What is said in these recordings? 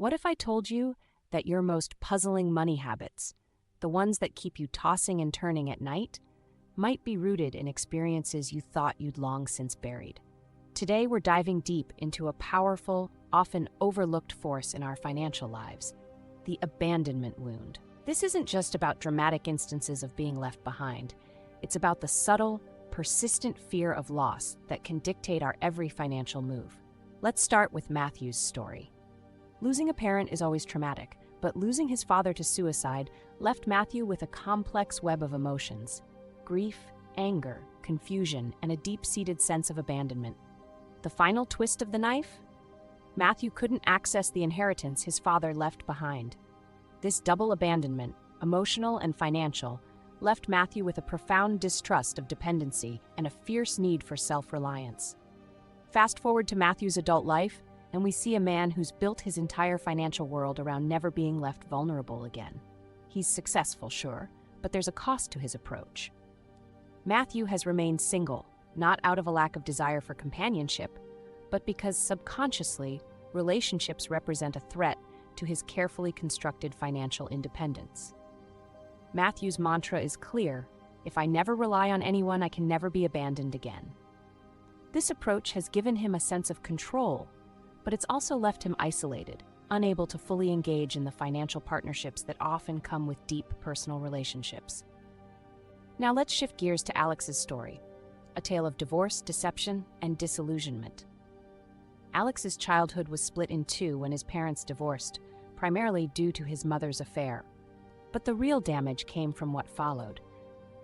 What if I told you that your most puzzling money habits, the ones that keep you tossing and turning at night, might be rooted in experiences you thought you'd long since buried? Today, we're diving deep into a powerful, often overlooked force in our financial lives, the abandonment wound. This isn't just about dramatic instances of being left behind. It's about the subtle, persistent fear of loss that can dictate our every financial move. Let's start with Matthew's story. Losing a parent is always traumatic, but losing his father to suicide left Matthew with a complex web of emotions: grief, anger, confusion, and a deep-seated sense of abandonment. The final twist of the knife? Matthew couldn't access the inheritance his father left behind. This double abandonment, emotional and financial, left Matthew with a profound distrust of dependency and a fierce need for self-reliance. Fast forward to Matthew's adult life, and we see a man who's built his entire financial world around never being left vulnerable again. He's successful, sure, but there's a cost to his approach. Matthew has remained single, not out of a lack of desire for companionship, but because subconsciously, relationships represent a threat to his carefully constructed financial independence. Matthew's mantra is clear: if I never rely on anyone, I can never be abandoned again. This approach has given him a sense of control, but it's also left him isolated, unable to fully engage in the financial partnerships that often come with deep personal relationships. Now let's shift gears to Alex's story, a tale of divorce, deception, and disillusionment. Alex's childhood was split in two when his parents divorced, primarily due to his mother's affair. But the real damage came from what followed.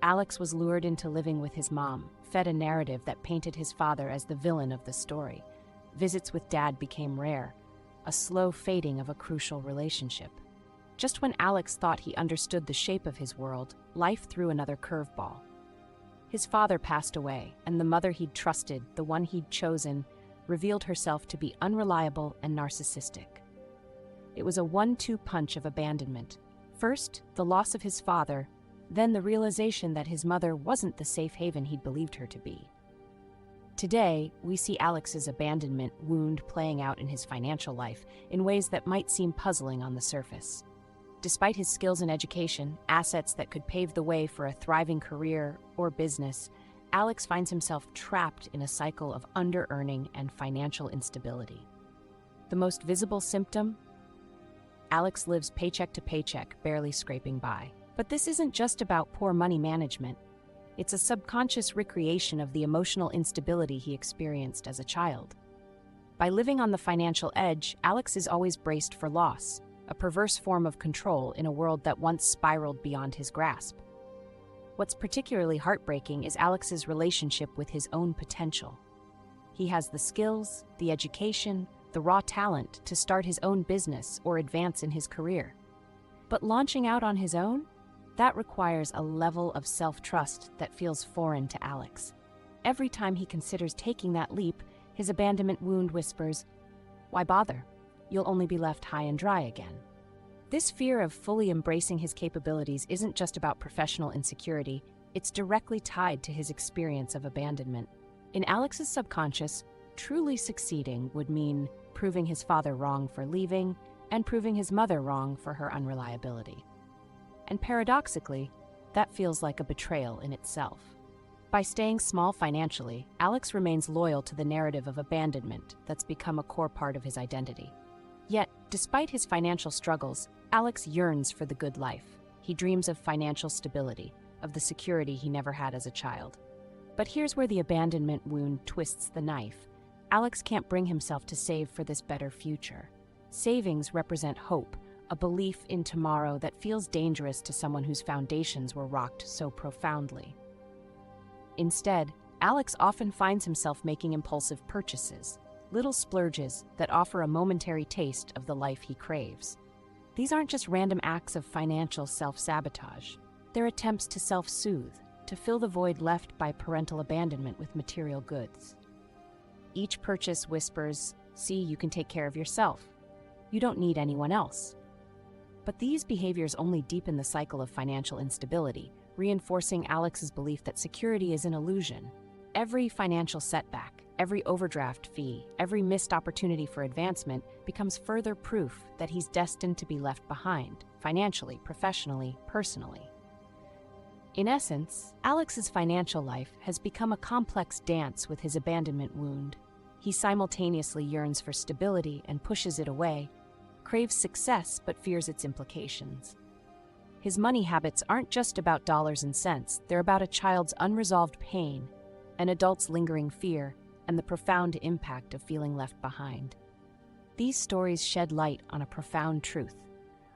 Alex was lured into living with his mom, fed a narrative that painted his father as the villain of the story. Visits with Dad became rare, a slow fading of a crucial relationship. Just when Alex thought he understood the shape of his world, life threw another curveball. His father passed away, and the mother he'd trusted, the one he'd chosen, revealed herself to be unreliable and narcissistic. It was a 1-2 punch of abandonment. First, the loss of his father, then the realization that his mother wasn't the safe haven he'd believed her to be. Today, we see Alex's abandonment wound playing out in his financial life in ways that might seem puzzling on the surface. Despite his skills in education, assets that could pave the way for a thriving career or business, Alex finds himself trapped in a cycle of under-earning and financial instability. The most visible symptom? Alex lives paycheck to paycheck, barely scraping by. But this isn't just about poor money management. It's a subconscious recreation of the emotional instability he experienced as a child. By living on the financial edge, Alex is always braced for loss, a perverse form of control in a world that once spiraled beyond his grasp. What's particularly heartbreaking is Alex's relationship with his own potential. He has the skills, the education, the raw talent to start his own business or advance in his career. But launching out on his own? That requires a level of self-trust that feels foreign to Alex. Every time he considers taking that leap, his abandonment wound whispers, "Why bother? You'll only be left high and dry again." This fear of fully embracing his capabilities isn't just about professional insecurity, it's directly tied to his experience of abandonment. In Alex's subconscious, truly succeeding would mean proving his father wrong for leaving and proving his mother wrong for her unreliability. And paradoxically, that feels like a betrayal in itself. By staying small financially, Alex remains loyal to the narrative of abandonment that's become a core part of his identity. Yet, despite his financial struggles, Alex yearns for the good life. He dreams of financial stability, of the security he never had as a child. But here's where the abandonment wound twists the knife. Alex can't bring himself to save for this better future. Savings represent hope, a belief in tomorrow that feels dangerous to someone whose foundations were rocked so profoundly. Instead, Alex often finds himself making impulsive purchases, little splurges that offer a momentary taste of the life he craves. These aren't just random acts of financial self-sabotage. They're attempts to self-soothe, to fill the void left by parental abandonment with material goods. Each purchase whispers, "See, you can take care of yourself. You don't need anyone else." But these behaviors only deepen the cycle of financial instability, reinforcing Alex's belief that security is an illusion. Every financial setback, Every overdraft fee, every missed opportunity for advancement becomes further proof that he's destined to be left behind, financially, professionally, personally. In essence, Alex's financial life has become a complex dance with his abandonment wound. He simultaneously yearns for stability and pushes it away, craves success but fears its implications. His money habits aren't just about dollars and cents, they're about a child's unresolved pain, an adult's lingering fear, and the profound impact of feeling left behind. These stories shed light on a profound truth.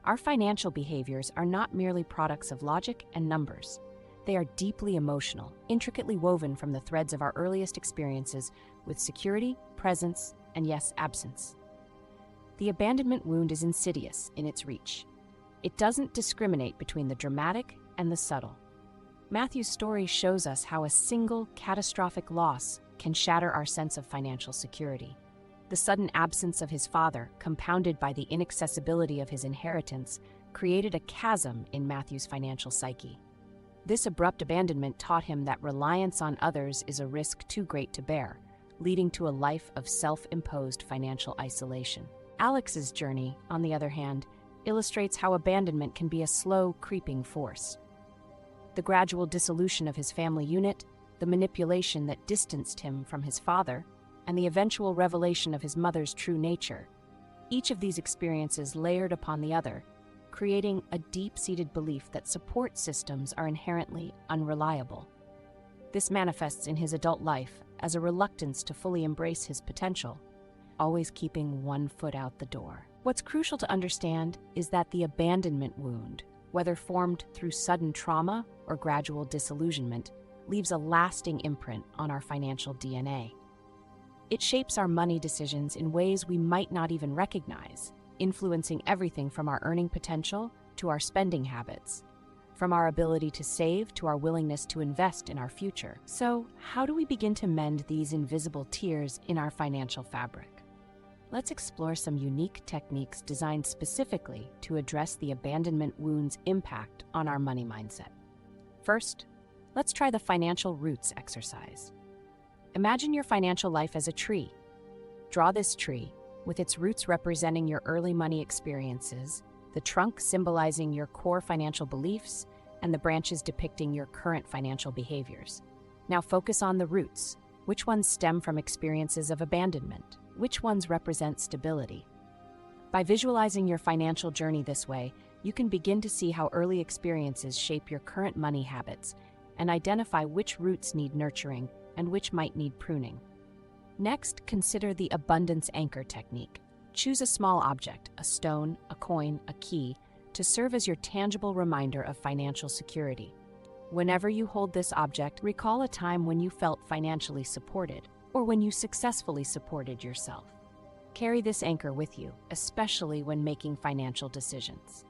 Our financial behaviors are not merely products of logic and numbers. They are deeply emotional, intricately woven from the threads of our earliest experiences with security, presence, and yes, absence. The abandonment wound is insidious in its reach. It doesn't discriminate between the dramatic and the subtle. Matthew's story shows us how a single catastrophic loss can shatter our sense of financial security. The sudden absence of his father, compounded by the inaccessibility of his inheritance, created a chasm in Matthew's financial psyche. This abrupt abandonment taught him that reliance on others is a risk too great to bear, leading to a life of self-imposed financial isolation. Alex's journey, on the other hand, illustrates how abandonment can be a slow, creeping force. The gradual dissolution of his family unit, the manipulation that distanced him from his father, and the eventual revelation of his mother's true nature. Each of these experiences layered upon the other, creating a deep-seated belief that support systems are inherently unreliable. This manifests in his adult life as a reluctance to fully embrace his potential, always keeping one foot out the door. What's crucial to understand is that the abandonment wound, whether formed through sudden trauma or gradual disillusionment, leaves a lasting imprint on our financial DNA. It shapes our money decisions in ways we might not even recognize, influencing everything from our earning potential to our spending habits, from our ability to save to our willingness to invest in our future. So, how do we begin to mend these invisible tears in our financial fabric? Let's explore some unique techniques designed specifically to address the abandonment wound's impact on our money mindset. First, let's try the financial roots exercise. Imagine your financial life as a tree. Draw this tree, with its roots representing your early money experiences, the trunk symbolizing your core financial beliefs, and the branches depicting your current financial behaviors. Now focus on the roots. Which ones stem from experiences of abandonment? Which ones represent stability? By visualizing your financial journey this way, you can begin to see how early experiences shape your current money habits and identify which roots need nurturing and which might need pruning. Next, consider the abundance anchor technique. Choose a small object, a stone, a coin, a key, to serve as your tangible reminder of financial security. Whenever you hold this object, recall a time when you felt financially supported, or when you successfully supported yourself. Carry this anchor with you, especially when making financial decisions.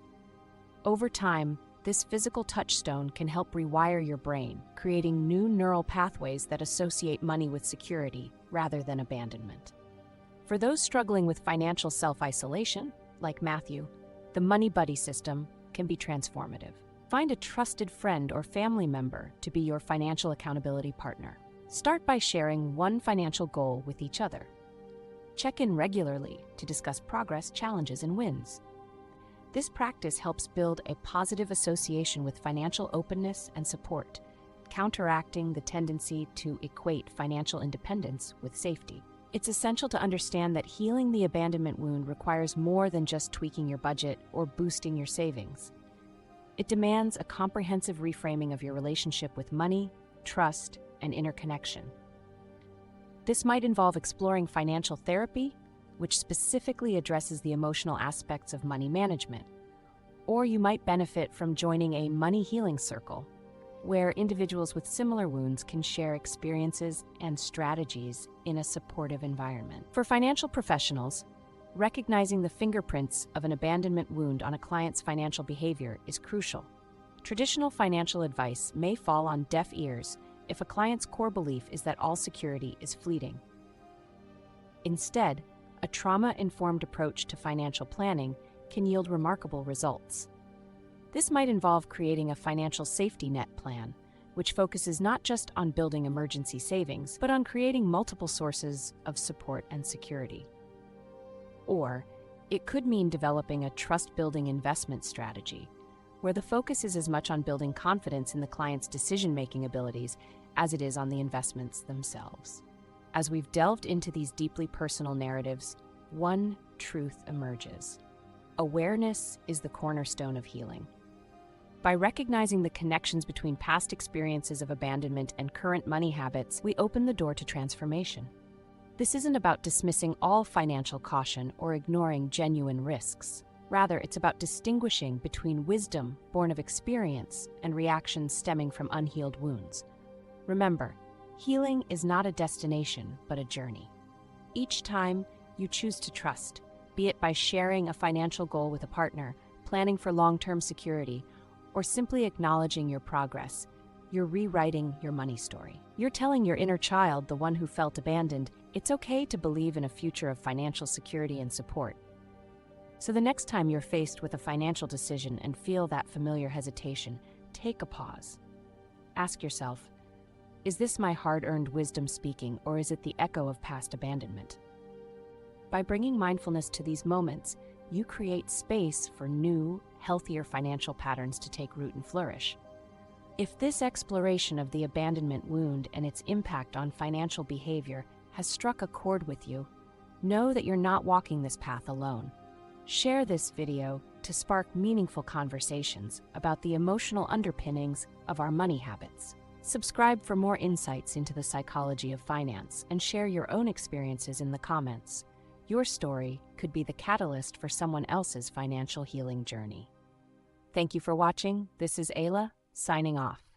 Over time, this physical touchstone can help rewire your brain, creating new neural pathways that associate money with security rather than abandonment. For those struggling with financial self-isolation, like Matthew, the Money Buddy system can be transformative. Find a trusted friend or family member to be your financial accountability partner. Start by sharing one financial goal with each other. Check in regularly to discuss progress, challenges, and wins. This practice helps build a positive association with financial openness and support, counteracting the tendency to equate financial independence with safety. It's essential to understand that healing the abandonment wound requires more than just tweaking your budget or boosting your savings. It demands a comprehensive reframing of your relationship with money, trust, and interconnection. This might involve exploring financial therapy, which specifically addresses the emotional aspects of money management. Or you might benefit from joining a money healing circle, where individuals with similar wounds can share experiences and strategies in a supportive environment. For financial professionals, recognizing the fingerprints of an abandonment wound on a client's financial behavior is crucial. Traditional financial advice may fall on deaf ears if a client's core belief is that all security is fleeting. Instead, a trauma-informed approach to financial planning can yield remarkable results. This might involve creating a financial safety net plan, which focuses not just on building emergency savings, but on creating multiple sources of support and security. Or it could mean developing a trust-building investment strategy, where the focus is as much on building confidence in the client's decision-making abilities as it is on the investments themselves. As we've delved into these deeply personal narratives, one truth emerges. Awareness is the cornerstone of healing. By recognizing the connections between past experiences of abandonment and current money habits, we open the door to transformation. This isn't about dismissing all financial caution or ignoring genuine risks. Rather, it's about distinguishing between wisdom born of experience and reactions stemming from unhealed wounds. Remember, healing is not a destination, but a journey. Each time you choose to trust, be it by sharing a financial goal with a partner, planning for long-term security, or simply acknowledging your progress, you're rewriting your money story. You're telling your inner child, the one who felt abandoned, it's okay to believe in a future of financial security and support. So the next time you're faced with a financial decision and feel that familiar hesitation, take a pause. Ask yourself, is this my hard-earned wisdom speaking, or is it the echo of past abandonment? By bringing mindfulness to these moments, you create space for new, healthier financial patterns to take root and flourish. If this exploration of the abandonment wound and its impact on financial behavior has struck a chord with you, know that you're not walking this path alone. Share this video to spark meaningful conversations about the emotional underpinnings of our money habits. Subscribe for more insights into the psychology of finance and share your own experiences in the comments. Your story could be the catalyst for someone else's financial healing journey. Thank you for watching. This is Ayla, signing off.